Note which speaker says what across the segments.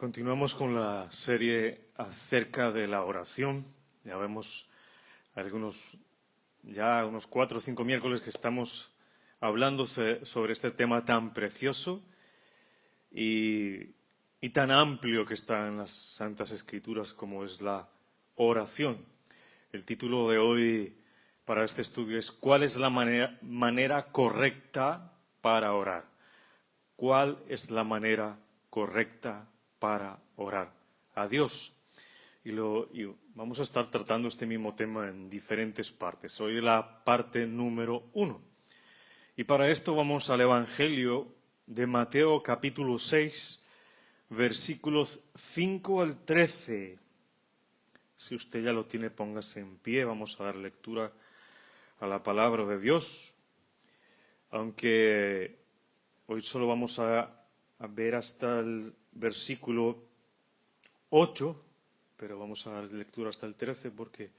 Speaker 1: Continuamos con la serie acerca de la oración. Ya vemos unos 4 o 5 miércoles que estamos hablando sobre este tema tan precioso y tan amplio que está en las Santas Escrituras como es la oración. El título de hoy para este estudio es ¿cuál es la manera correcta para orar? ¿Cuál es la manera correcta para orar a Dios? Y vamos a estar tratando este mismo tema en diferentes partes. Hoy es la parte número 1. Y para esto vamos al Evangelio de Mateo capítulo 6, versículos 5 al 13. Si usted ya lo tiene, póngase en pie. Vamos a dar lectura a la palabra de Dios. Aunque hoy solo vamos a ver hasta el versículo 8, pero vamos a dar lectura hasta el 13 porque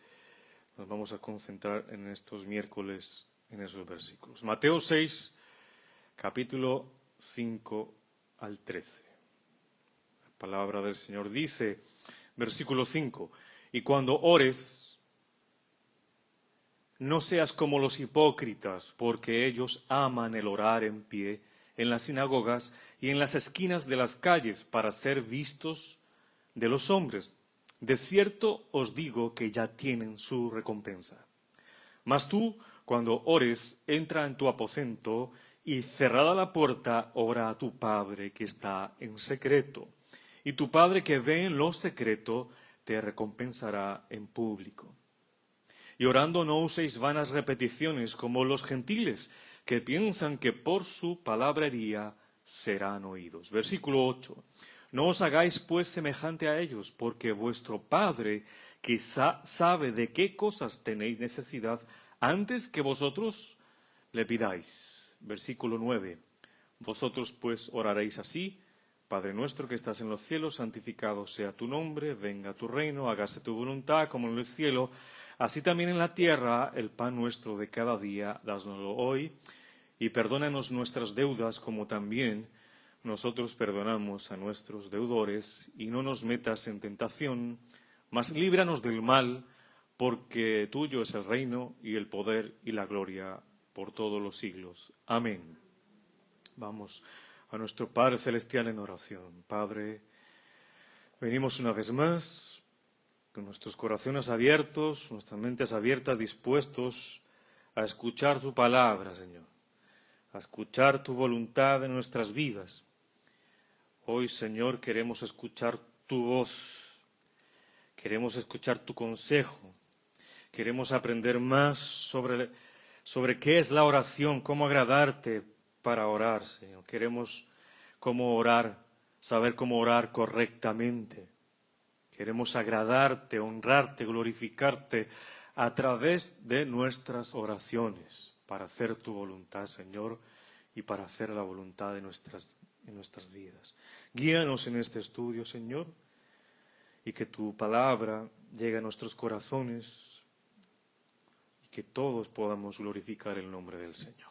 Speaker 1: nos vamos a concentrar en estos miércoles en esos versículos. Mateo 6, capítulo 5 al 13. La palabra del Señor dice, versículo 5, y cuando ores, no seas como los hipócritas, porque ellos aman el orar en pie en las sinagogas y en las esquinas de las calles para ser vistos de los hombres. De cierto os digo que ya tienen su recompensa. Mas tú, cuando ores, entra en tu aposento y cerrada la puerta, ora a tu Padre que está en secreto. Y tu Padre que ve en lo secreto te recompensará en público. Y orando no uséis vanas repeticiones como los gentiles, que piensan que por su palabrería serán oídos. Versículo 8. No os hagáis pues semejante a ellos, porque vuestro Padre, que sabe de qué cosas tenéis necesidad, antes que vosotros le pidáis. Versículo 9. Vosotros pues oraréis así: Padre nuestro que estás en los cielos, santificado sea tu nombre, venga tu reino, hágase tu voluntad como en el cielo, así también en la tierra. El pan nuestro de cada día, dásnoslo hoy, y perdónanos nuestras deudas como también nosotros perdonamos a nuestros deudores, y no nos metas en tentación, mas líbranos del mal, porque tuyo es el reino y el poder y la gloria por todos los siglos. Amén. Vamos a nuestro Padre Celestial en oración. Padre, venimos una vez más con nuestros corazones abiertos, nuestras mentes abiertas, dispuestos a escuchar tu palabra, Señor, a escuchar tu voluntad en nuestras vidas. Hoy, Señor, queremos escuchar tu voz, queremos escuchar tu consejo, queremos aprender más sobre qué es la oración, cómo agradarte para orar, Señor. Queremos saber cómo orar correctamente. Queremos agradarte, honrarte, glorificarte a través de nuestras oraciones para hacer tu voluntad, Señor, y para hacer la voluntad en nuestras vidas. Guíanos en este estudio, Señor, y que tu palabra llegue a nuestros corazones y que todos podamos glorificar el nombre del Señor.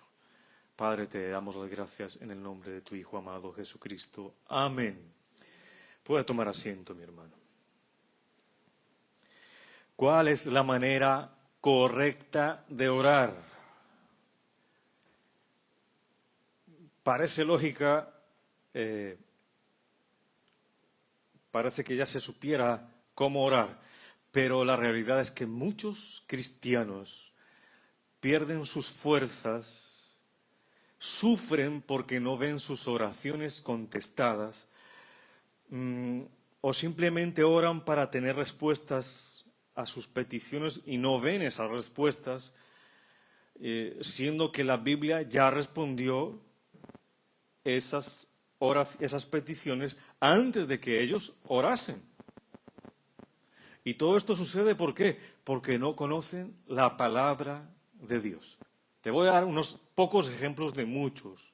Speaker 1: Padre, te damos las gracias en el nombre de tu Hijo amado Jesucristo. Amén. Puede tomar asiento, mi hermano. ¿Cuál es la manera correcta de orar? Parece lógica, parece que ya se supiera cómo orar, pero la realidad es que muchos cristianos pierden sus fuerzas, sufren porque no ven sus oraciones contestadas, o simplemente oran para tener respuestas a sus peticiones y no ven esas respuestas, siendo que la Biblia ya respondió esas peticiones antes de que ellos orasen. Y todo esto sucede ¿por qué? Porque no conocen la palabra de Dios. Te voy a dar unos pocos ejemplos de muchos.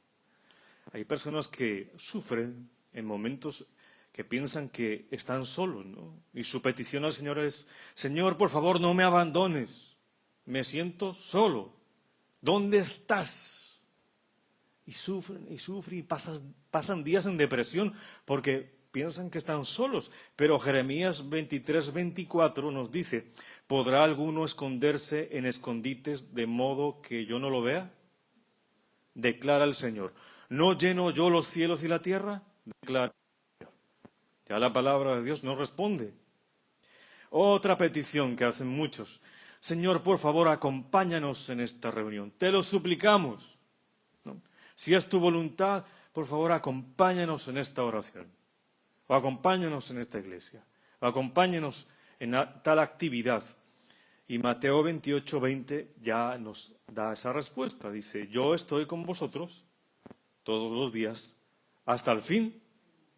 Speaker 1: Hay personas que sufren en momentos que piensan que están solos, ¿no? Y su petición al Señor es: Señor, por favor, no me abandones. Me siento solo. ¿Dónde estás? Y sufren y pasan días en depresión porque piensan que están solos, pero Jeremías 23:24 nos dice, ¿podrá alguno esconderse en escondites de modo que yo no lo vea? Declara el Señor. ¿No lleno yo los cielos y la tierra? Declara el Señor. Ya la palabra de Dios no responde. Otra petición que hacen muchos. Señor, por favor, acompáñanos en esta reunión. Te lo suplicamos, ¿no? Si es tu voluntad, por favor, acompáñanos en esta oración. O acompáñanos en esta iglesia. O acompáñanos en tal actividad. Y Mateo 28:20 ya nos da esa respuesta. Dice, yo estoy con vosotros todos los días hasta el fin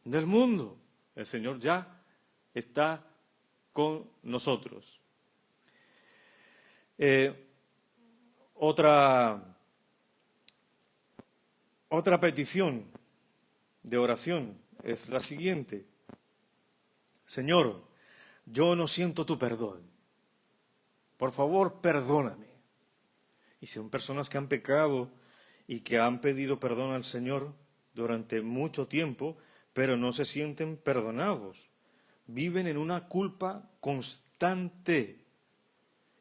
Speaker 1: del mundo. El Señor ya está con nosotros. Otra petición de oración es la siguiente. Señor, yo no siento tu perdón. Por favor, perdóname. Y son personas que han pecado y que han pedido perdón al Señor durante mucho tiempo, pero no se sienten perdonados. Viven en una culpa constante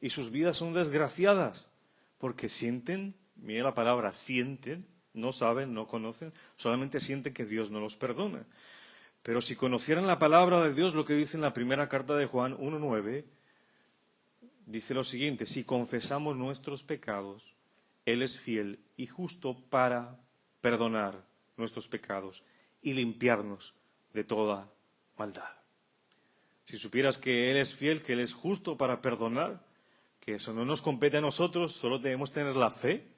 Speaker 1: y sus vidas son desgraciadas porque sienten, mira la palabra, sienten, no saben, no conocen, solamente sienten que Dios no los perdona. Pero si conocieran la palabra de Dios, lo que dice en la primera carta de Juan 1:9, dice lo siguiente, si confesamos nuestros pecados, Él es fiel y justo para perdonar nuestros pecados y limpiarnos de toda maldad. Si supieras que Él es fiel, que Él es justo para perdonar, que eso no nos compete a nosotros, solo debemos tener la fe,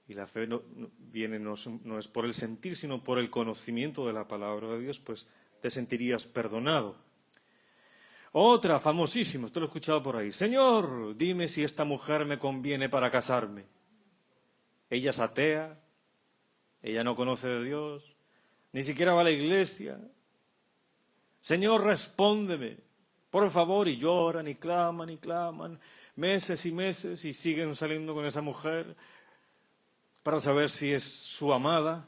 Speaker 1: y la fe no es por el sentir, sino por el conocimiento de la palabra de Dios, pues te sentirías perdonado. Otra famosísima, esto lo he escuchado por ahí. Señor, dime si esta mujer me conviene para casarme. Ella es atea, ella no conoce de Dios, ni siquiera va a la iglesia. Señor, respóndeme, por favor, y lloran y claman, meses y meses, y siguen saliendo con esa mujer para saber si es su amada,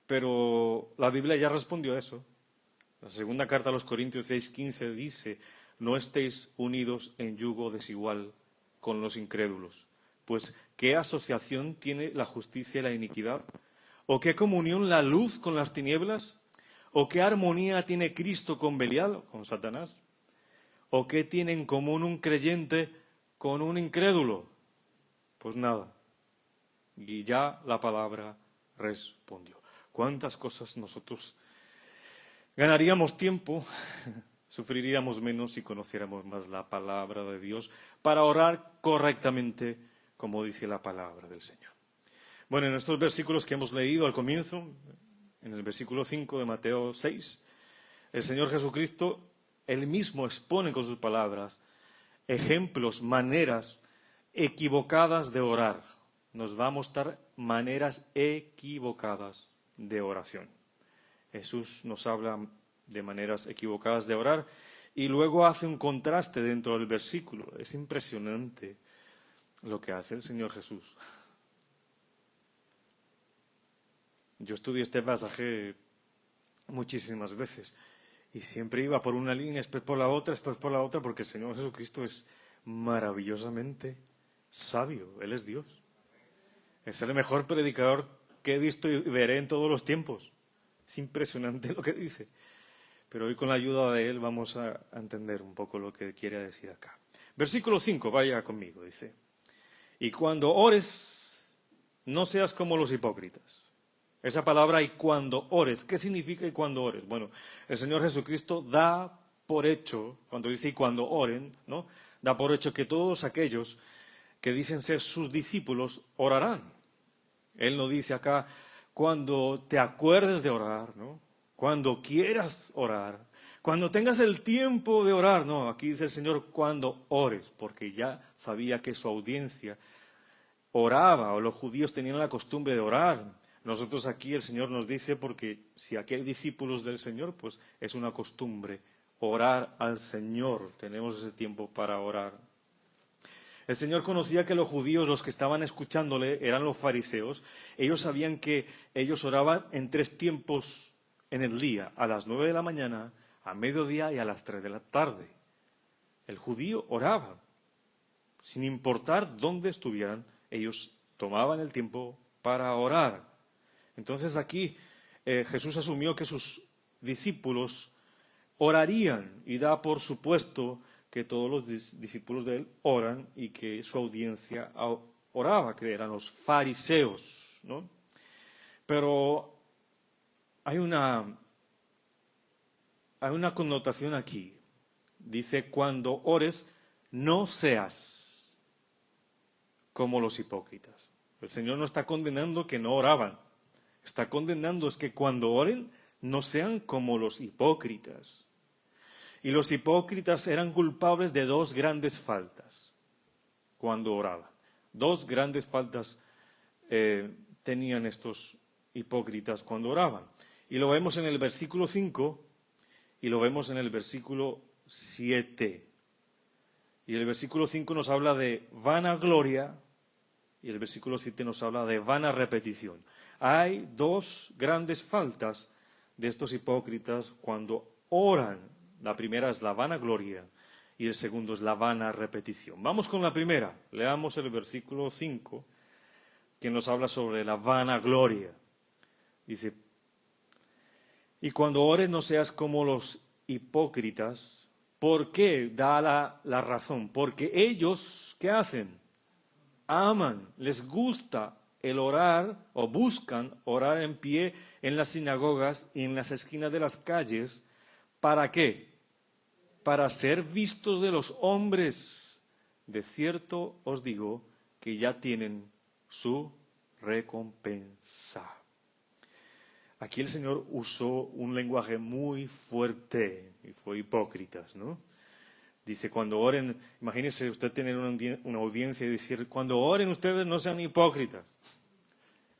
Speaker 1: pero la Biblia ya respondió a eso. La segunda carta a los Corintios 6:15 dice, no estéis unidos en yugo desigual con los incrédulos, pues ¿qué asociación tiene la justicia y la iniquidad? ¿O qué comunión la luz con las tinieblas? ¿O qué armonía tiene Cristo con Belial, con Satanás? ¿O qué tiene en común un creyente con un incrédulo? Pues nada. Y ya la palabra respondió. ¿Cuántas cosas nosotros ganaríamos tiempo, sufriríamos menos si conociéramos más la palabra de Dios para orar correctamente, como dice la palabra del Señor? Bueno, en estos versículos que hemos leído al comienzo, en el versículo 5 de Mateo 6, el Señor Jesucristo, Él mismo expone con sus palabras ejemplos, maneras equivocadas de orar. Nos va a mostrar maneras equivocadas de oración. Jesús nos habla de maneras equivocadas de orar y luego hace un contraste dentro del versículo. Es impresionante lo que hace el Señor Jesús. Yo estudié este pasaje muchísimas veces y siempre iba por una línea, después por la otra, porque el Señor Jesucristo es maravillosamente sabio. Él es Dios. Es el mejor predicador que he visto y veré en todos los tiempos. Es impresionante lo que dice. Pero hoy con la ayuda de Él vamos a entender un poco lo que quiere decir acá. Versículo 5, vaya conmigo, dice. Y cuando ores, no seas como los hipócritas. Esa palabra y cuando ores, ¿qué significa y cuando ores? Bueno, el Señor Jesucristo da por hecho, cuando dice y cuando oren, ¿no? Da por hecho que todos aquellos que dicen ser sus discípulos orarán. Él no dice acá cuando te acuerdes de orar, ¿no? Cuando quieras orar, cuando tengas el tiempo de orar, no, aquí dice el Señor cuando ores, porque ya sabía que su audiencia oraba o los judíos tenían la costumbre de orar. Nosotros aquí el Señor nos dice, porque si aquí hay discípulos del Señor, pues es una costumbre orar al Señor. Tenemos ese tiempo para orar. El Señor conocía que los judíos, los que estaban escuchándole, eran los fariseos. Ellos sabían que ellos oraban en 3 tiempos en el día, a las 9 de la mañana, a mediodía y a las 3 de la tarde. El judío oraba, sin importar dónde estuvieran, ellos tomaban el tiempo para orar. Entonces aquí Jesús asumió que sus discípulos orarían y da por supuesto que todos los discípulos de él oran y que su audiencia oraba, que eran los fariseos, ¿no? Pero hay una connotación aquí. Dice, cuando ores, no seas como los hipócritas. El Señor no está condenando que no oraban. Está condenando es que cuando oren, no sean como los hipócritas. Y los hipócritas eran culpables de dos grandes faltas cuando oraban. Dos grandes faltas tenían estos hipócritas cuando oraban. Y lo vemos en el versículo 5 y lo vemos en el versículo 7. Y el versículo 5 nos habla de vanagloria y el versículo 7 nos habla de vana repetición. Hay dos grandes faltas de estos hipócritas cuando oran. La primera es la vanagloria y el segundo es la vana repetición. Vamos con la primera. Leamos el versículo 5, que nos habla sobre la vanagloria. Dice, y cuando ores no seas como los hipócritas. ¿Por qué? Da la razón. Porque ellos, ¿qué hacen? Aman, les gusta el orar o buscan orar en pie en las sinagogas y en las esquinas de las calles. ¿Para qué? Para ser vistos de los hombres. De cierto os digo que ya tienen su recompensa. Aquí el Señor usó un lenguaje muy fuerte y fue hipócritas, ¿no? Dice, cuando oren, imagínese usted tener una audiencia y decir, cuando oren ustedes no sean hipócritas.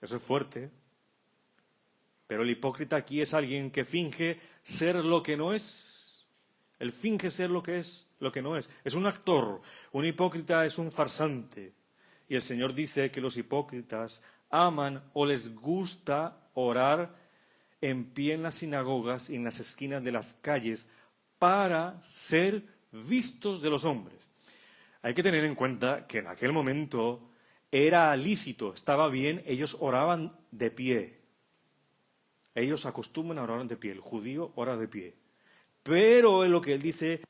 Speaker 1: Eso es fuerte. Pero el hipócrita aquí es alguien que finge ser lo que no es. Él finge ser lo que es, lo que no es. Es un actor. Un hipócrita es un farsante. Y el Señor dice que los hipócritas aman o les gusta orar en pie en las sinagogas y en las esquinas de las calles para ser vistos de los hombres. Hay que tener en cuenta que en aquel momento era lícito, estaba bien, ellos oraban de pie. Ellos acostumbran a orar de pie, el judío ora de pie. Pero es lo que él dice,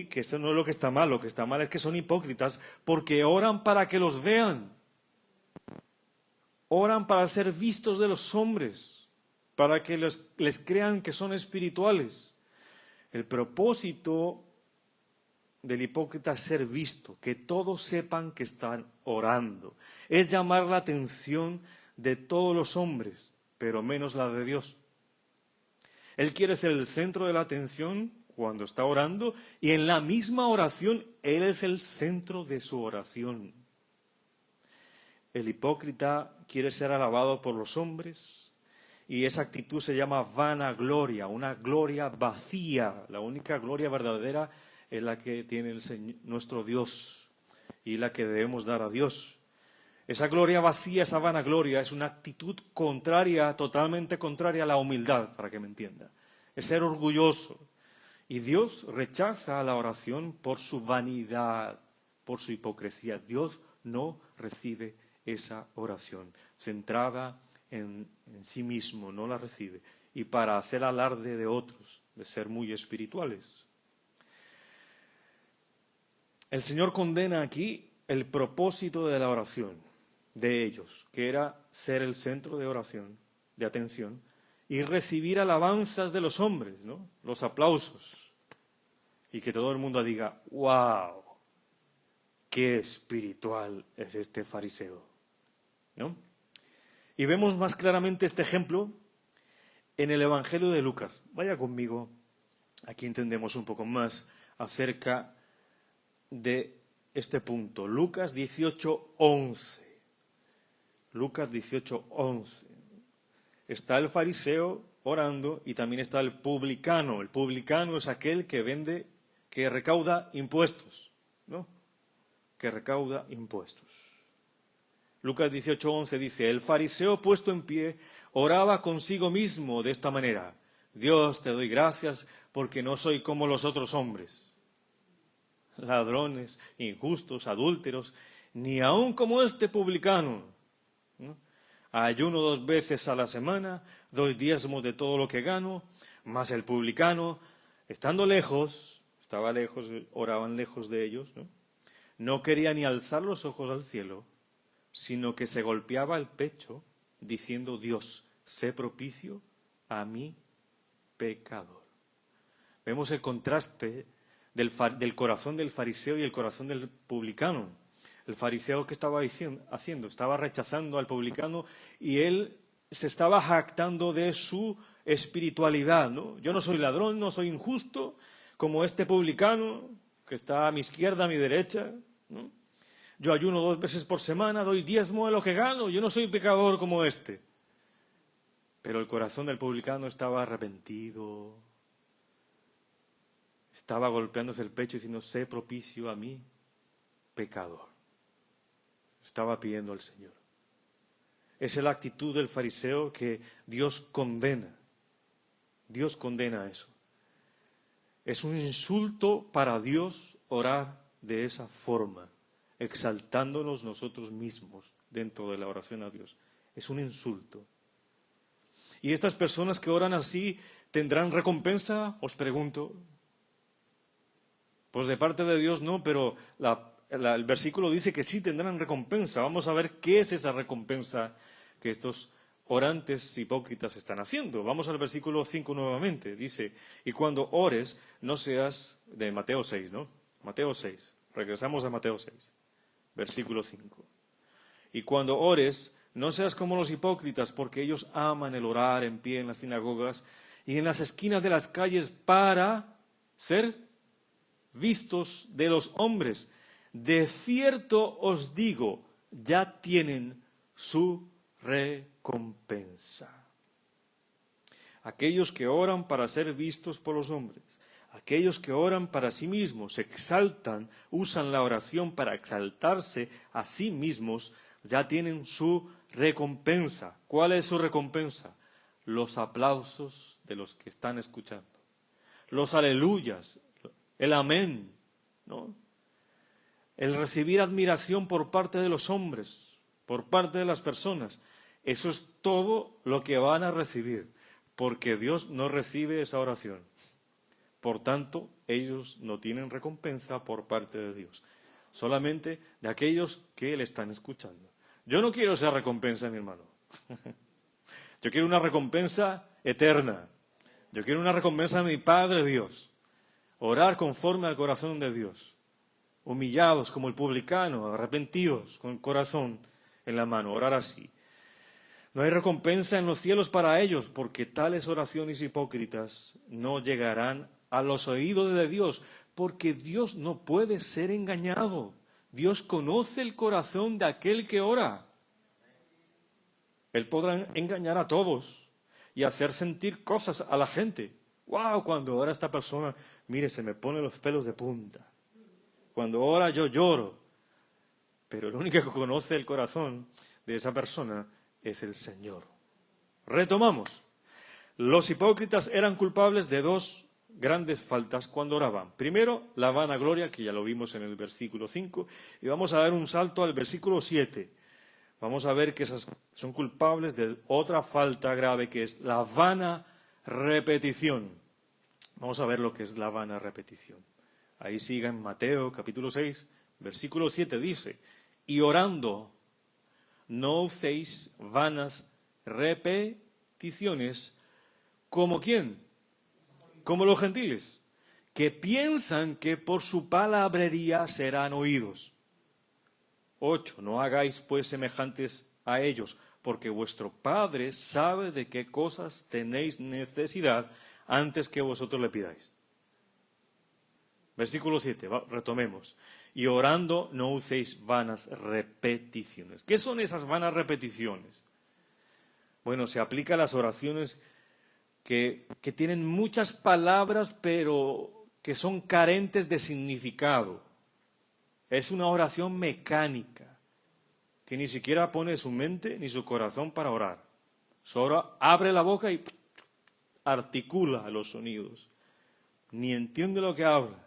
Speaker 1: que esto no es lo que está mal, lo que está mal es que son hipócritas porque oran para que los vean. Oran para ser vistos de los hombres, para que les crean que son espirituales. El propósito del hipócrita es ser visto, que todos sepan que están orando. Es llamar la atención de todos los hombres, pero menos la de Dios. Él quiere ser el centro de la atención cuando está orando y en la misma oración Él es el centro de su oración. El hipócrita quiere ser alabado por los hombres y esa actitud se llama vanagloria, una gloria vacía. La única gloria verdadera es la que tiene el Señor, nuestro Dios, y la que debemos dar a Dios. Esa gloria vacía, esa vanagloria, es una actitud contraria, totalmente contraria a la humildad, para que me entienda. Es ser orgulloso. Y Dios rechaza la oración por su vanidad, por su hipocresía. Dios no recibe esa oración. Centrada en sí mismo, no la recibe. Y para hacer alarde de otros, de ser muy espirituales. El Señor condena aquí el propósito de la oración de ellos, que era ser el centro de oración, de atención, y recibir alabanzas de los hombres, ¿no? Los aplausos. Y que todo el mundo diga, ¡wow! ¡Qué espiritual es este fariseo! ¿No? Y vemos más claramente este ejemplo en el Evangelio de Lucas. Vaya conmigo, aquí entendemos un poco más acerca de este punto. Lucas 18:11. Lucas 18:11. Está el fariseo orando y también está el publicano. El publicano es aquel que recauda impuestos, ¿no? Que recauda impuestos. Lucas 18:11 dice, el fariseo puesto en pie oraba consigo mismo de esta manera, Dios, te doy gracias porque no soy como los otros hombres, ladrones, injustos, adúlteros, ni aun como este publicano, ¿no? Ayuno 2 veces a la semana, doy diezmos de todo lo que gano, mas el publicano, estando lejos, estaba lejos, oraban lejos de ellos, ¿no? No quería ni alzar los ojos al cielo, sino que se golpeaba el pecho, diciendo, Dios, sé propicio a mí, pecador. Vemos el contraste del corazón del fariseo y el corazón del publicano. El fariseo, ¿qué estaba haciendo? Estaba rechazando al publicano y él se estaba jactando de su espiritualidad, ¿no? Yo no soy ladrón, no soy injusto, como este publicano que está a mi izquierda, a mi derecha, ¿no? Yo ayuno 2 veces por semana, doy diezmo de lo que gano, yo no soy pecador como este. Pero el corazón del publicano estaba arrepentido, estaba golpeándose el pecho diciendo, sé propicio a mí, pecador. Estaba pidiendo al Señor. Esa es la actitud del fariseo que Dios condena. Dios condena eso. Es un insulto para Dios orar de esa forma, exaltándonos nosotros mismos dentro de la oración a Dios. Es un insulto. ¿Y estas personas que oran así tendrán recompensa? Os pregunto. Pues de parte de Dios no, pero el versículo dice que sí tendrán recompensa. Vamos a ver qué es esa recompensa que estos orantes hipócritas están haciendo. Vamos al versículo 5 nuevamente. Dice, y cuando ores, no seas... De Mateo 6, ¿no? Mateo 6. Regresamos a Mateo 6. Versículo 5. Y cuando ores, no seas como los hipócritas, porque ellos aman el orar en pie en las sinagogas y en las esquinas de las calles para ser vistos de los hombres. De cierto os digo, ya tienen su recompensa. Aquellos que oran para ser vistos por los hombres, aquellos que oran para sí mismos, se exaltan, usan la oración para exaltarse a sí mismos, ya tienen su recompensa. ¿Cuál es su recompensa? Los aplausos de los que están escuchando, los aleluyas, el amén, ¿no? El recibir admiración por parte de los hombres, por parte de las personas. Eso es todo lo que van a recibir, porque Dios no recibe esa oración. Por tanto, ellos no tienen recompensa por parte de Dios, solamente de aquellos que le están escuchando. Yo no quiero esa recompensa, mi hermano. Yo quiero una recompensa eterna. Yo quiero una recompensa de mi Padre Dios. Orar conforme al corazón de Dios. Humillados como el publicano, arrepentidos, con el corazón en la mano. Orar así. No hay recompensa en los cielos para ellos, porque tales oraciones hipócritas no llegarán a los oídos de Dios, porque Dios no puede ser engañado. Dios conoce el corazón de aquel que ora. Él podrá engañar a todos y hacer sentir cosas a la gente. ¡Wow! Cuando ora esta persona, mire, se me ponen los pelos de punta. Cuando ora yo lloro. Pero el único que conoce el corazón de esa persona es el Señor. Retomamos. Los hipócritas eran culpables de 2 grandes faltas cuando oraban. Primero, la vanagloria, que ya lo vimos en el versículo 5, y vamos a dar un salto al versículo 7. Vamos a ver que esas son culpables de otra falta grave, que es la vana repetición. Vamos a ver lo que es la vana repetición. Ahí siga en Mateo capítulo 6, versículo 7, dice, y orando, no uséis vanas repeticiones, ¿como quién? Como los gentiles, que piensan que por su palabrería serán oídos. 8. No hagáis pues semejantes a ellos, porque vuestro Padre sabe de qué cosas tenéis necesidad antes que vosotros le pidáis. Versículo 7, retomemos. Y orando no uséis vanas repeticiones. ¿Qué son esas vanas repeticiones? Bueno, se aplica a las oraciones que tienen muchas palabras, pero que son carentes de significado. Es una oración mecánica, que ni siquiera pone su mente ni su corazón para orar. Solo abre la boca y articula los sonidos, ni entiende lo que habla,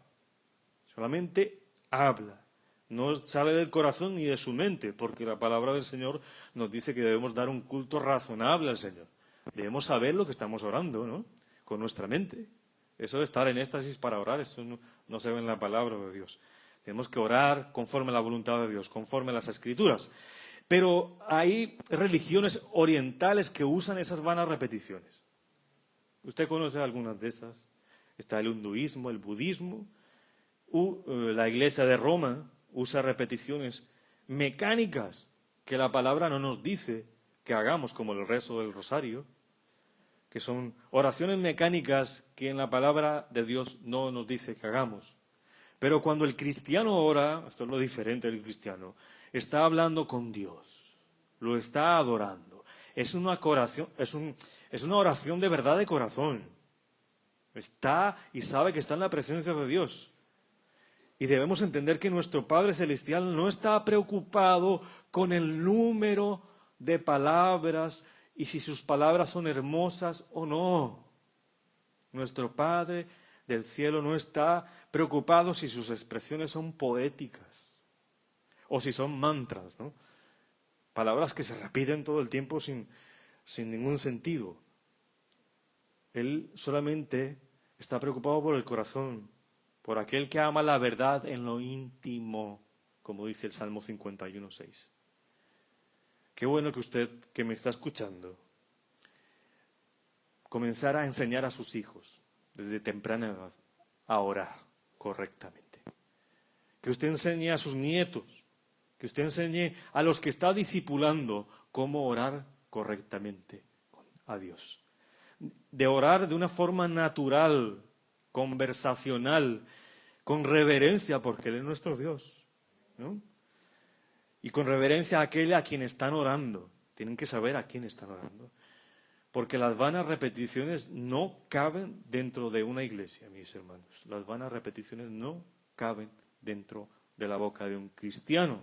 Speaker 1: solamente habla. No sale del corazón ni de su mente, porque la palabra del Señor nos dice que debemos dar un culto razonable al Señor. Debemos saber lo que estamos orando, ¿no? Con nuestra mente. Eso de estar en éxtasis para orar, eso no se ve en la palabra de Dios. Tenemos que orar conforme a la voluntad de Dios, conforme a las Escrituras. Pero hay religiones orientales que usan esas vanas repeticiones. ¿Usted conoce algunas de esas? Está el hinduismo, el budismo. La Iglesia de Roma usa repeticiones mecánicas que la palabra no nos dice que hagamos, como el rezo del rosario, que son oraciones mecánicas que en la palabra de Dios no nos dice que hagamos. Pero cuando el cristiano ora, esto es lo diferente del cristiano, está hablando con Dios, lo está adorando. Es una oración de verdad de corazón. Está y sabe que está en la presencia de Dios. Y debemos entender que nuestro Padre Celestial no está preocupado con el número de palabras y si sus palabras son hermosas o no. Nuestro Padre del cielo no está preocupado si sus expresiones son poéticas o si son mantras, ¿no? Palabras que se repiten todo el tiempo sin ningún sentido. Él solamente está preocupado por el corazón, por aquel que ama la verdad en lo íntimo, como dice el Salmo 51:6. Qué bueno que usted, que me está escuchando, comenzara a enseñar a sus hijos desde temprana edad a orar correctamente. Que usted enseñe a sus nietos, que usted enseñe a los que está discipulando cómo orar correctamente a Dios. De orar de una forma natural, conversacional, con reverencia, porque Él es nuestro Dios, ¿no? Y con reverencia a aquel a quien están orando. Tienen que saber a quién están orando. Porque las vanas repeticiones no caben dentro de una iglesia, mis hermanos. Las vanas repeticiones no caben dentro de la boca de un cristiano.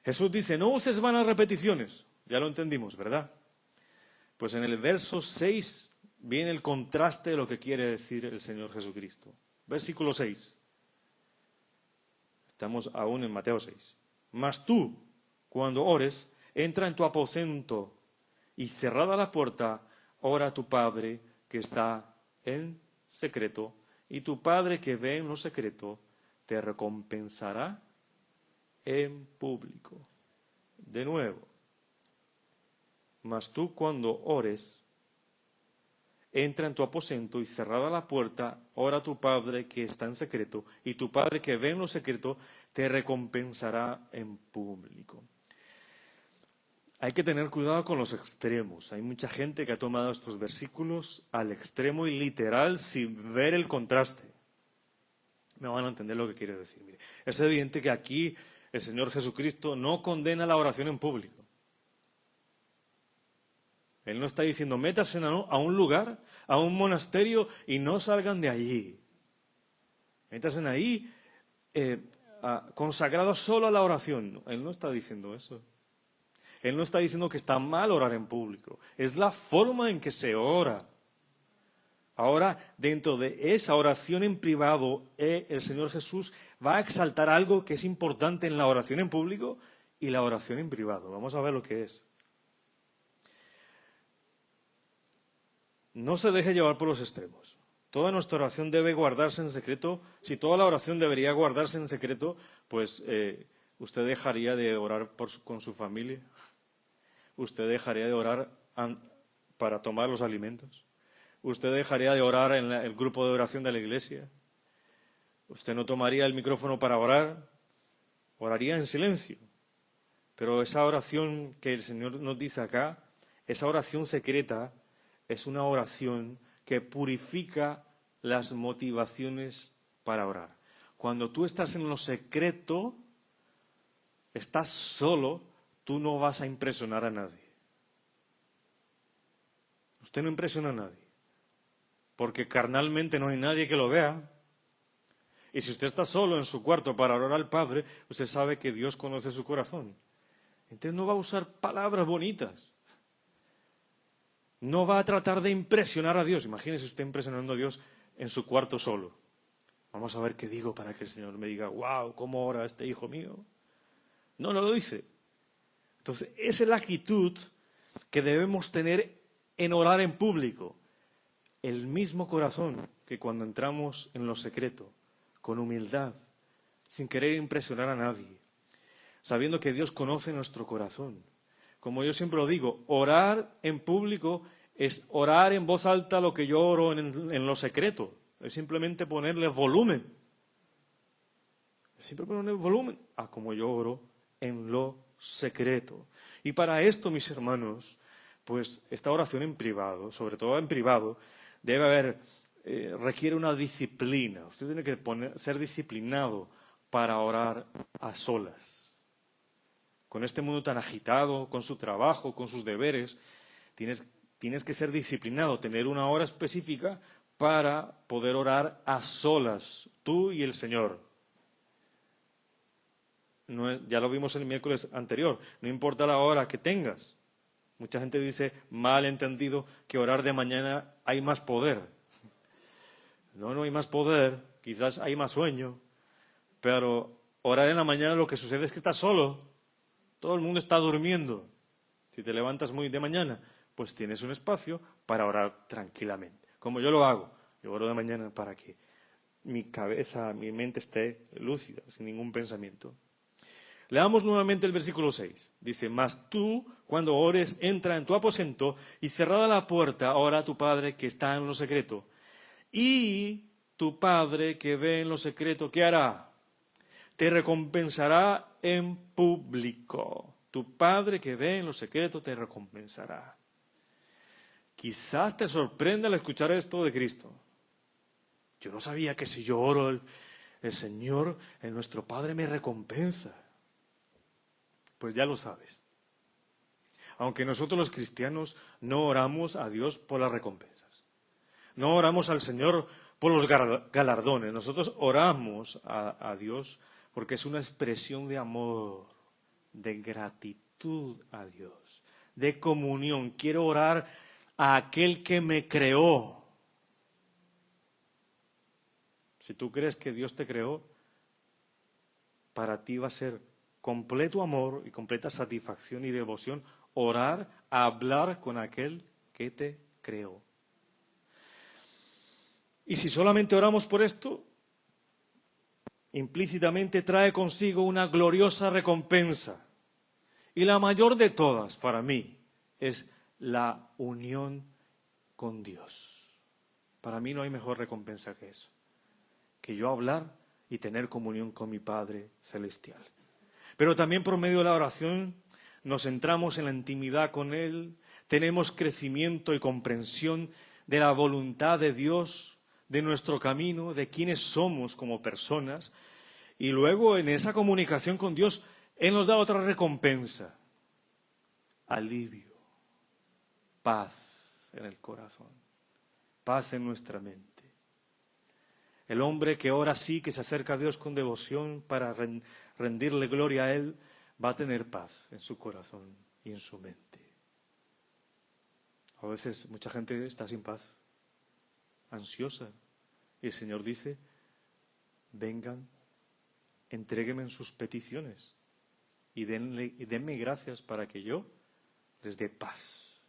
Speaker 1: Jesús dice, no uses vanas repeticiones. Ya lo entendimos, ¿verdad? Pues en el verso 6 viene el contraste de lo que quiere decir el Señor Jesucristo. Versículo 6. Estamos aún en Mateo 6. Mas tú, cuando ores, entra en tu aposento y cerrada la puerta, ora a tu Padre que está en secreto, y tu Padre que ve en lo secreto te recompensará en público. De nuevo. Mas tú, cuando ores, entra en tu aposento y cerrada la puerta, ora a tu Padre que está en secreto, y tu Padre que ve en lo secreto te recompensará en público. Hay que tener cuidado con los extremos. Hay mucha gente que ha tomado estos versículos al extremo y literal sin ver el contraste. Me van a entender lo que quiere decir. Mire, es evidente que aquí el Señor Jesucristo no condena la oración en público. Él no está diciendo, métanse a un lugar, a un monasterio y no salgan de allí. Métanse ahí consagrados solo a la oración. Él no está diciendo eso. Él no está diciendo que está mal orar en público. Es la forma en que se ora. Ahora, dentro de esa oración en privado, el Señor Jesús va a exaltar algo que es importante en la oración en público y la oración en privado. Vamos a ver lo que es. No se deje llevar por los extremos. Toda nuestra oración debe guardarse en secreto. Si toda la oración debería guardarse en secreto, pues usted dejaría de orar con su familia. Usted dejaría de orar para tomar los alimentos. Usted dejaría de orar en el grupo de oración de la iglesia. Usted no tomaría el micrófono para orar. Oraría en silencio. Pero esa oración que el Señor nos dice acá, esa oración secreta, es una oración que purifica las motivaciones para orar. Cuando tú estás en lo secreto, estás solo, tú no vas a impresionar a nadie. Usted no impresiona a nadie, porque carnalmente no hay nadie que lo vea. Y si usted está solo en su cuarto para orar al Padre, usted sabe que Dios conoce su corazón. Entonces no va a usar palabras bonitas. No va a tratar de impresionar a Dios. Imagínese usted impresionando a Dios en su cuarto solo. Vamos a ver qué digo para que el Señor me diga, wow, ¿cómo ora este hijo mío? No lo dice. Entonces, esa es la actitud que debemos tener en orar en público. El mismo corazón que cuando entramos en lo secreto, con humildad, sin querer impresionar a nadie, sabiendo que Dios conoce nuestro corazón. Como yo siempre lo digo, orar en público es orar en voz alta lo que yo oro en lo secreto. Es simplemente ponerle volumen. Siempre ponerle volumen a como yo oro en lo secreto. Y para esto, mis hermanos, pues esta oración en privado, sobre todo en privado, requiere una disciplina. Usted tiene que ser disciplinado para orar a solas. Con este mundo tan agitado, con su trabajo, con sus deberes, tienes que ser disciplinado, tener una hora específica para poder orar a solas, tú y el Señor. Ya lo vimos el miércoles anterior, no importa la hora que tengas. Mucha gente dice, mal entendido, que orar de mañana hay más poder. No hay más poder, quizás hay más sueño, pero orar en la mañana lo que sucede es que estás solo, todo el mundo está durmiendo. Si te levantas muy de mañana, pues tienes un espacio para orar tranquilamente, como yo lo hago. Yo oro de mañana para que mi cabeza, mi mente esté lúcida, sin ningún pensamiento. Leamos nuevamente el versículo 6. Dice, mas tú, cuando ores, entra en tu aposento y cerrada la puerta, ora a tu Padre que está en lo secreto. Y tu Padre que ve en lo secreto, ¿qué hará? Te recompensará en público. Tu Padre que ve en lo secreto te recompensará. Quizás te sorprenda al escuchar esto de Cristo. Yo no sabía que si yo oro, el Señor, nuestro Padre, me recompensa. Pues ya lo sabes. Aunque nosotros los cristianos no oramos a Dios por las recompensas. No oramos al Señor por los galardones. Nosotros oramos a Dios porque es una expresión de amor, de gratitud a Dios, de comunión. Quiero orar a aquel que me creó. Si tú crees que Dios te creó, para ti va a ser completo amor y completa satisfacción y devoción orar, hablar con aquel que te creó. Y si solamente oramos por esto, implícitamente trae consigo una gloriosa recompensa. Y la mayor de todas, para mí, es la unión con Dios. Para mí no hay mejor recompensa que eso, que yo hablar y tener comunión con mi Padre Celestial. Pero también por medio de la oración nos centramos en la intimidad con Él, tenemos crecimiento y comprensión de la voluntad de Dios, de nuestro camino, de quiénes somos como personas, y luego en esa comunicación con Dios, Él nos da otra recompensa, alivio, paz en el corazón, paz en nuestra mente. El hombre que ora así, que se acerca a Dios con devoción para rendirle gloria a Él, va a tener paz en su corazón y en su mente. A veces mucha gente está sin paz, ansiosa, y el Señor dice, vengan, entréguenme sus peticiones y denme gracias para que yo les dé paz.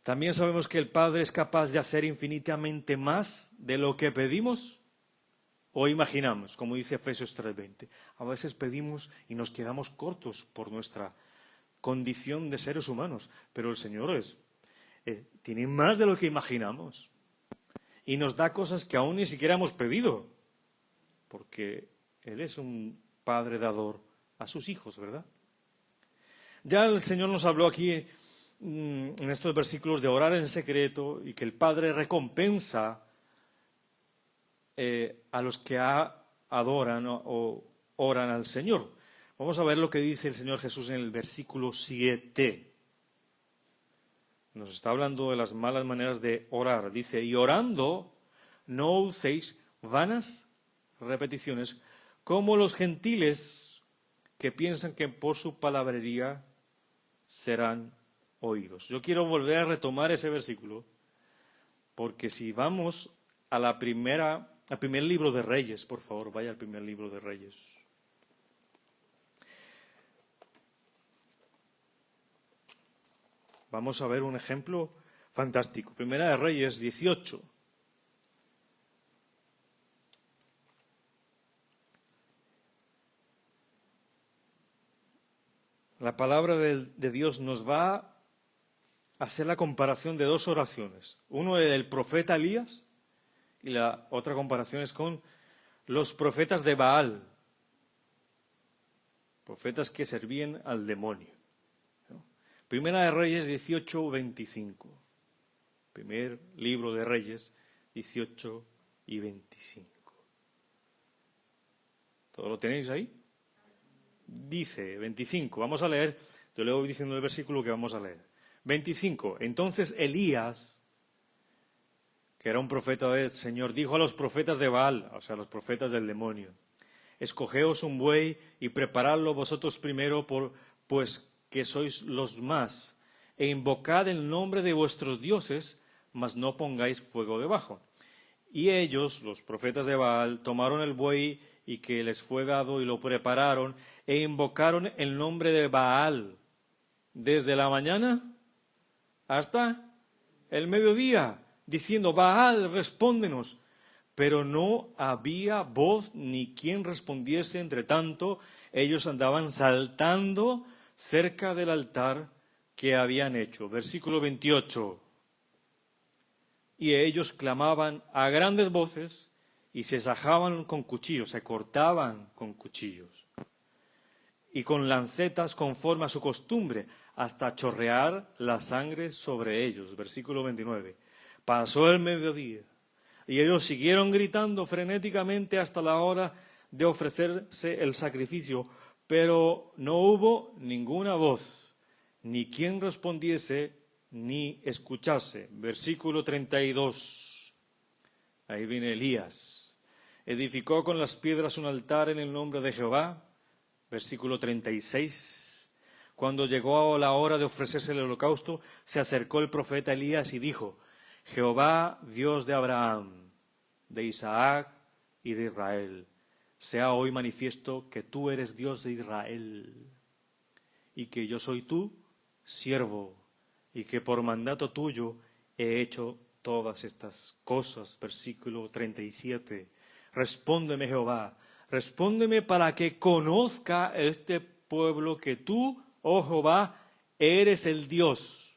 Speaker 1: También sabemos que el Padre es capaz de hacer infinitamente más de lo que pedimos o imaginamos, como dice Efesios 3:20. A veces pedimos y nos quedamos cortos por nuestra condición de seres humanos, pero el Señor tiene más de lo que imaginamos y nos da cosas que aún ni siquiera hemos pedido, porque Él es un Padre dador a sus hijos, ¿verdad? Ya el Señor nos habló aquí en estos versículos de orar en secreto y que el Padre recompensa a los que adoran o oran al Señor. Vamos a ver lo que dice el Señor Jesús en el versículo 7. Nos está hablando de las malas maneras de orar. Dice, y orando no uséis vanas repeticiones como los gentiles que piensan que por su palabrería serán oídos. Yo quiero volver a retomar ese versículo, porque si vamos a al primer libro de Reyes, por favor, vaya al primer libro de Reyes. Vamos a ver un ejemplo fantástico. Primera de Reyes 18. La palabra de Dios nos va a hacer la comparación de dos oraciones. Uno es del profeta Elías y la otra comparación es con los profetas de Baal, profetas que servían al demonio. Primera de Reyes 18, 25. Primer libro de Reyes 18 y 25. ¿Todo lo tenéis ahí? Dice 25, vamos a leer, yo le voy diciendo el versículo que vamos a leer. 25, entonces Elías, que era un profeta del Señor, dijo a los profetas de Baal, o sea, a los profetas del demonio: escogeos un buey y preparadlo vosotros primero, pues que sois los más, e invocad el nombre de vuestros dioses, mas no pongáis fuego debajo. Y ellos, los profetas de Baal, tomaron el buey y que les fue dado y lo prepararon, e invocaron el nombre de Baal desde la mañana hasta el mediodía, diciendo: Baal, respóndenos. Pero no había voz ni quien respondiese. Entre tanto, ellos andaban saltando cerca del altar que habían hecho. Versículo 28. Y ellos clamaban a grandes voces y se sajaban con cuchillos, se cortaban con cuchillos y con lancetas conforme a su costumbre, hasta chorrear la sangre sobre ellos. Versículo 29. Pasó el mediodía y ellos siguieron gritando frenéticamente hasta la hora de ofrecerse el sacrificio, pero no hubo ninguna voz, ni quien respondiese, ni escuchase. Versículo 32. Ahí viene Elías. Edificó con las piedras un altar en el nombre de Jehová. Versículo 36. Cuando llegó la hora de ofrecerse el holocausto, se acercó el profeta Elías y dijo: Jehová, Dios de Abraham, de Isaac y de Israel, sea hoy manifiesto que tú eres Dios de Israel y que yo soy tu siervo y que por mandato tuyo he hecho todas estas cosas. Versículo 37. Respóndeme, Jehová, respóndeme para que conozca este pueblo que tú, oh Jehová, eres el Dios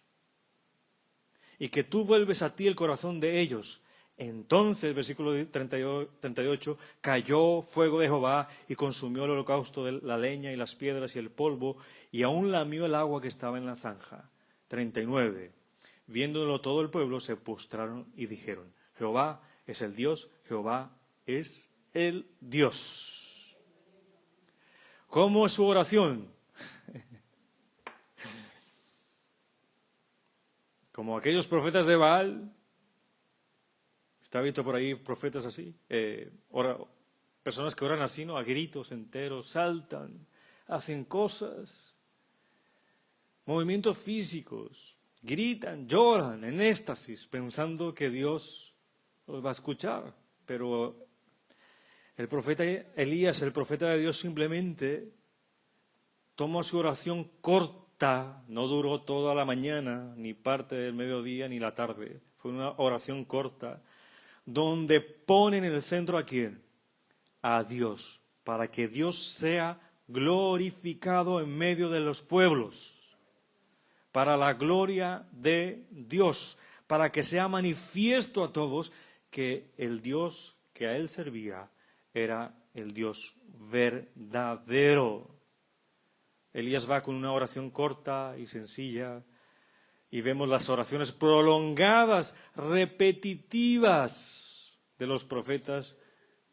Speaker 1: y que tú vuelves a ti el corazón de ellos. Entonces, versículo 38, cayó fuego de Jehová y consumió el holocausto de la leña y las piedras y el polvo, y aún lamió el agua que estaba en la zanja. 39. Viéndolo todo el pueblo, se postraron y dijeron: Jehová es el Dios, Jehová es el Dios. ¿Cómo es su oración? Como aquellos profetas de Baal. ¿Está visto por ahí profetas así? Personas que oran así, ¿no? A gritos enteros, saltan, hacen cosas, movimientos físicos, gritan, lloran en éxtasis, pensando que Dios los va a escuchar. Pero el profeta Elías, el profeta de Dios, simplemente tomó su oración corta, no duró toda la mañana, ni parte del mediodía, ni la tarde. Fue una oración corta, donde ponen en el centro ¿a quién? A Dios, para que Dios sea glorificado en medio de los pueblos, para la gloria de Dios, para que sea manifiesto a todos que el Dios que a él servía era el Dios verdadero. Elías va con una oración corta y sencilla, y vemos las oraciones prolongadas, repetitivas de los profetas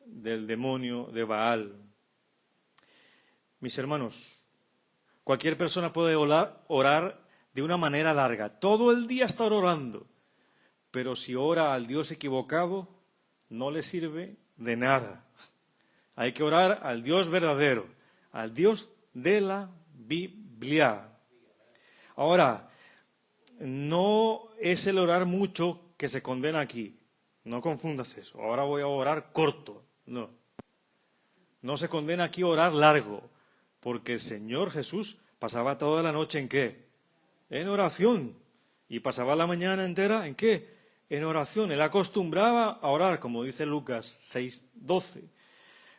Speaker 1: del demonio de Baal. Mis hermanos, cualquier persona puede orar de una manera larga, todo el día estar orando, pero si ora al Dios equivocado, no le sirve de nada. Hay que orar al Dios verdadero, al Dios de la Biblia. Ahora, no es el orar mucho que se condena aquí. No confundas eso. Ahora voy a orar corto. No. No se condena aquí orar largo, porque el Señor Jesús pasaba toda la noche ¿en qué? En oración. Y pasaba la mañana entera ¿en qué? En oración. Él acostumbraba a orar, como dice Lucas 6:12.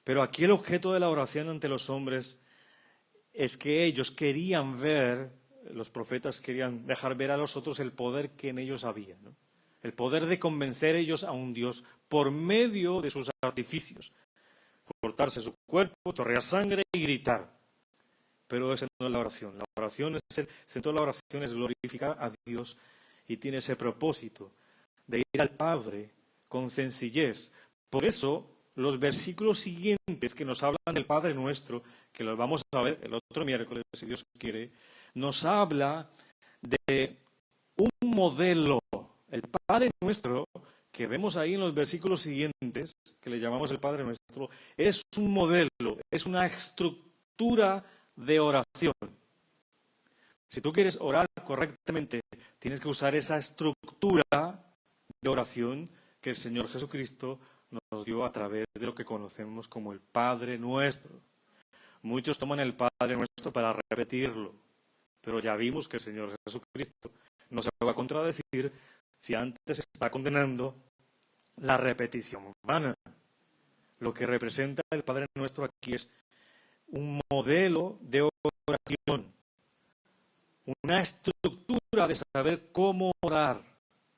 Speaker 1: Pero aquí el objeto de la oración ante los hombres es que ellos querían ver, los profetas querían dejar ver a los otros el poder que en ellos había, ¿no? El poder de convencer ellos a un Dios por medio de sus artificios. Cortarse su cuerpo, chorrear sangre y gritar. Pero esa no es la oración. La oración es el centro de la oración es glorificar a Dios y tiene ese propósito de ir al Padre con sencillez. Por eso, los versículos siguientes que nos hablan del Padre Nuestro, que los vamos a ver el otro miércoles, si Dios quiere, nos habla de un modelo. El Padre Nuestro, que vemos ahí en los versículos siguientes, que le llamamos el Padre Nuestro, es un modelo, es una estructura de oración. Si tú quieres orar correctamente, tienes que usar esa estructura de oración que el Señor Jesucristo nos dio a través de lo que conocemos como el Padre Nuestro. Muchos toman el Padre Nuestro para repetirlo, pero ya vimos que el Señor Jesucristo no se va a contradecir si antes está condenando la repetición vana. Lo que representa el Padre Nuestro aquí es un modelo de oración, una estructura de saber cómo orar,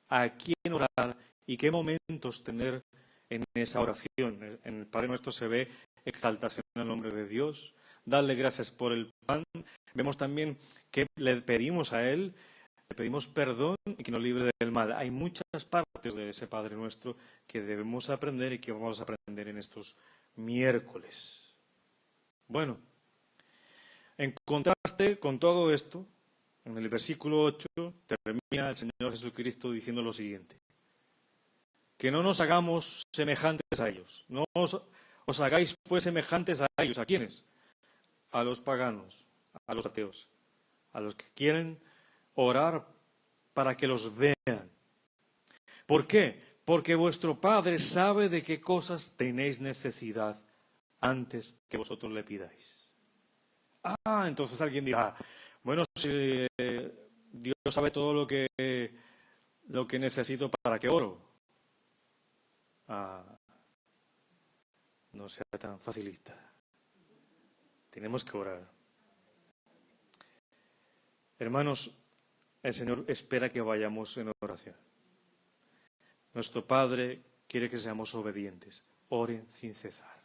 Speaker 1: a quién orar y qué momentos tener en esa oración. En el Padre Nuestro se ve exaltación al nombre de Dios, darle gracias por el pan. Vemos también que le pedimos a Él, le pedimos perdón y que nos libre del mal. Hay muchas partes de ese Padre Nuestro que debemos aprender y que vamos a aprender en estos miércoles. Bueno, en contraste con todo esto, en el versículo 8 termina el Señor Jesucristo diciendo lo siguiente: que no nos hagamos semejantes a ellos, no os hagáis pues semejantes a ellos. ¿A quiénes? A los paganos, a los ateos, a los que quieren orar para que los vean. ¿Por qué? Porque vuestro Padre sabe de qué cosas tenéis necesidad antes que vosotros le pidáis. Entonces alguien dirá, bueno, si Dios sabe todo lo que necesito para que oro. No sea tan facilista. Tenemos que orar. Hermanos, el Señor espera que vayamos en oración. Nuestro Padre quiere que seamos obedientes. Oren sin cesar.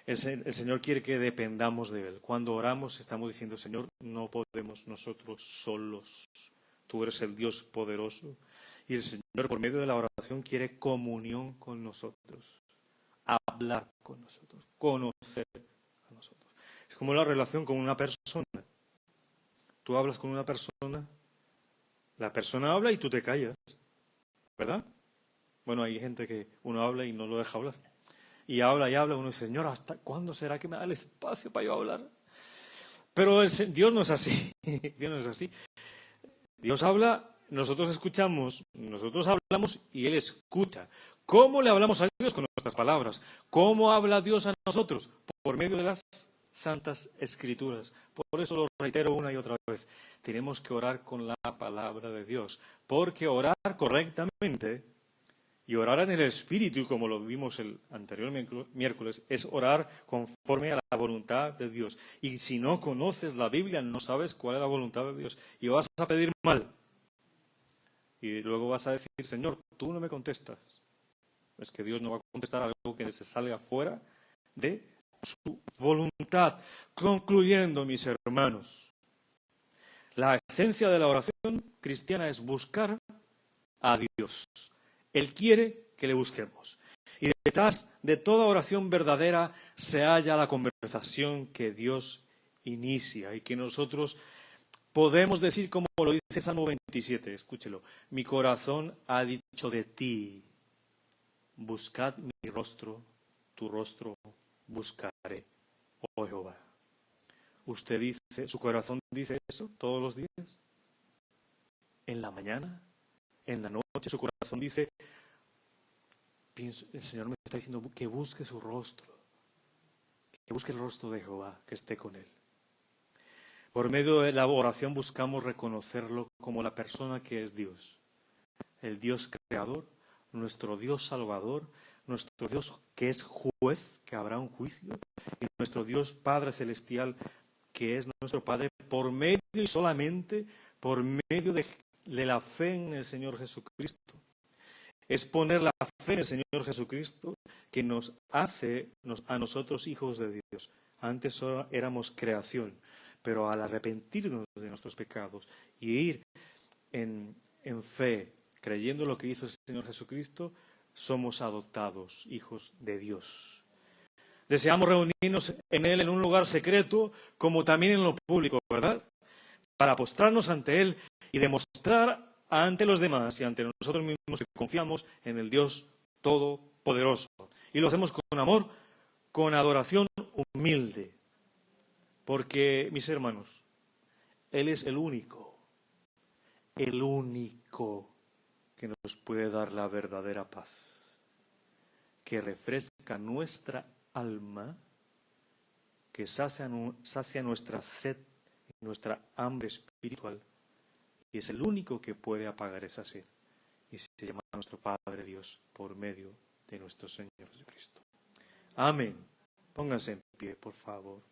Speaker 1: El Señor quiere que dependamos de Él. Cuando oramos estamos diciendo, Señor, no podemos nosotros solos. Tú eres el Dios poderoso. Y el Señor, por medio de la oración, quiere comunión con nosotros. Hablar con nosotros. Conocer a nosotros. Es como la relación con una persona. Tú hablas con una persona, la persona habla y tú te callas. ¿Verdad? Bueno, hay gente que uno habla y no lo deja hablar. Y habla, uno dice, Señor, ¿hasta cuándo será que me da el espacio para yo hablar? Pero Dios no es así. Dios no es así. Dios habla, nosotros escuchamos, nosotros hablamos y Él escucha. ¿Cómo le hablamos a Dios? Con nuestras palabras. ¿Cómo habla Dios a nosotros? Por medio de las Santas Escrituras. Por eso lo reitero una y otra vez. Tenemos que orar con la palabra de Dios. Porque orar correctamente y orar en el Espíritu, como lo vimos el anterior miércoles, es orar conforme a la voluntad de Dios. Y si no conoces la Biblia, no sabes cuál es la voluntad de Dios. Y vas a pedir mal. Y luego vas a decir, Señor, tú no me contestas. Es que Dios no va a contestar algo que se salga fuera de su voluntad. Concluyendo, mis hermanos, la esencia de la oración cristiana es buscar a Dios. Él quiere que le busquemos. Y detrás de toda oración verdadera se halla la conversación que Dios inicia y que nosotros podemos decir como lo dice Salmo 27. Escúchelo. Mi corazón ha dicho de ti. Buscad mi rostro, tu rostro buscaré, oh Jehová. ¿Usted dice, su corazón dice eso todos los días? en la mañana, en la noche, su corazón dice, el Señor me está diciendo que busque su rostro, que busque el rostro de Jehová, que esté con él. Por medio de la oración buscamos reconocerlo como la persona que es Dios, el Dios creador, nuestro Dios salvador, nuestro Dios que es juez, que habrá un juicio, y nuestro Dios Padre celestial, que es nuestro Padre, por medio y solamente por medio de la fe en el Señor Jesucristo. Es poner la fe en el Señor Jesucristo que nos hace a nosotros hijos de Dios. Antes solo éramos creación, pero al arrepentirnos de nuestros pecados y ir en fe, creyendo lo que hizo el Señor Jesucristo, somos adoptados hijos de Dios. Deseamos reunirnos en Él en un lugar secreto, como también en lo público, ¿verdad? Para postrarnos ante Él y demostrar ante los demás y ante nosotros mismos que confiamos en el Dios Todopoderoso. Y lo hacemos con amor, con adoración humilde. Porque, mis hermanos, Él es el único que nos puede dar la verdadera paz, que refresca nuestra alma, que sacia nuestra sed y nuestra hambre espiritual, y es el único que puede apagar esa sed, y se llama nuestro Padre Dios por medio de nuestro Señor Jesucristo. Amén. Pónganse en pie, por favor.